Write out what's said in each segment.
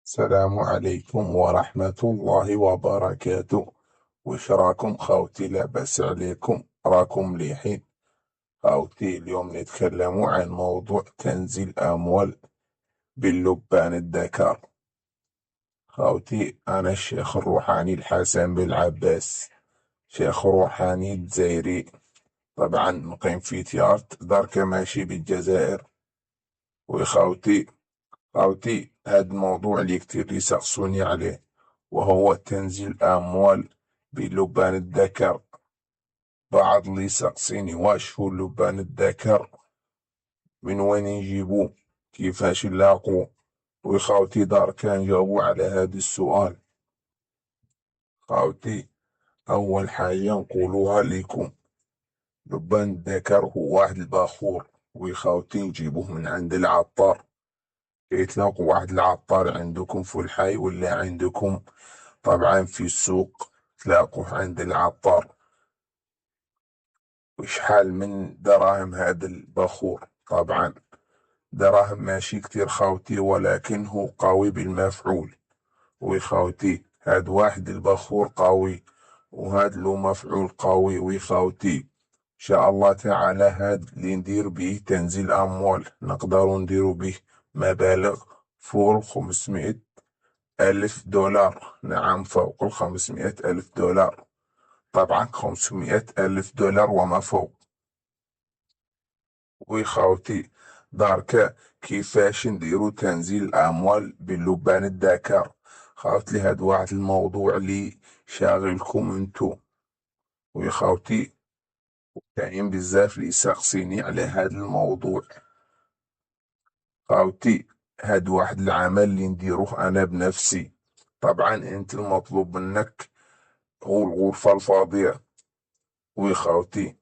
السلام عليكم ورحمة الله وبركاته. وش راكم خوتي؟ لاباس عليكم؟ راكم مليحين؟ خوتي اليوم نتكلم عن موضوع تنزيل أموال باللبان الذكر. خوتي أنا الشيخ الروحاني الحسن بن عباس، شيخ روحاني جزائري، طبعا مقيم في تيارت دار كماشي بالجزائر. وخوتي هاد الموضوع اللي كتير يسقسوني عليه، وهو تنزيل أموال بلبان الذكر. بعض اللي يسقسيني واش هو اللبان الذكر، من وين نجيبوه، كيفاش نلاقوه. وخاوتي دار كان جاوبوا على هذا السؤال. خاوتي أول حاجة نقولوها لكم، لبان الذكر هو واحد البخور، وخاوتي نجيبوه من عند العطار. يتلاقوا واحد العطار عندكم في الحي ولا عندكم طبعا في السوق، تلاقوه عند العطار. وشحال من دراهم هذا البخور؟ طبعا دراهم ماشي كتير خاوتي، ولكن هو قوي بالمفعول. وخاوتي هاد واحد البخور قوي، وهاد له مفعول قوي. وخاوتي ان شاء الله تعالى هاد اللي ندير به تنزيل اموال، نقدروا نديروا به مبالغ فوق 500 ألف دولار. نعم، فوق 500 ألف دولار، طبعا 500 ألف دولار وما فوق. وخاوتي دارك كيفاش نديرو تنزيل أموال باللبان الذكر؟ خاوتي هاد واحد الموضوع اللي شاغلكم انتو. وخاوتي كاين بزاف اللي ساقسيني على هاد الموضوع. خاوتي هاد واحد العمل اللي نديروه أنا بنفسي. طبعا انت المطلوب منك هو الغرفة الفاضية. وخاوتي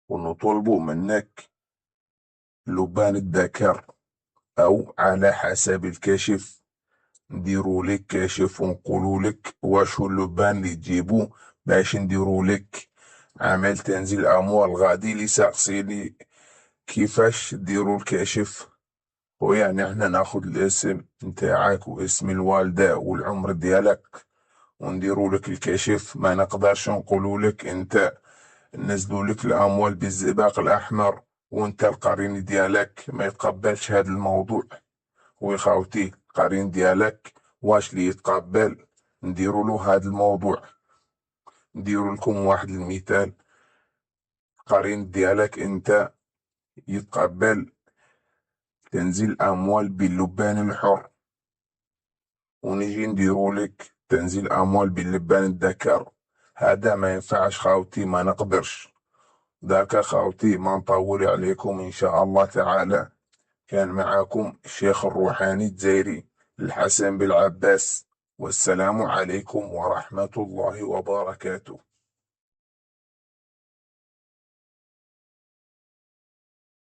ونطلبوا منك لبان الذكر، أو على حسب الكشف نديروا لك كشف ونقولوا لك واش هو اللبان اللي تجيبو باش نديروا لك عمل تنزيل أموال. غادي لي ساقسيني كيفاش ديروا الكشف، ويعني احنا ناخد الاسم نتاعك واسم الوالدة والعمر ديالك ونديروا لك الكشف. ما نقدرش نقولوا لك انت نزلوا لك الأموال بالزئبق الأحمر وانت القرين ديالك ما يتقبلش هذا الموضوع. ويخاوتي القرين ديالك واش اللي يتقبل نديروا له هذا الموضوع. نديروا لكم واحد المثال، القرين ديالك انت يتقبل تنزيل أموال باللبان الحر، ونجي نديروا لك تنزيل أموال باللبان الذكر. هذا ما ينفعش خاوتي، ما نقدرش. ذاك خاوتي ما نطول عليكم إن شاء الله تعالى. كان معكم الشيخ الروحاني الجزائري الحسن بالعباس، والسلام عليكم ورحمة الله وبركاته.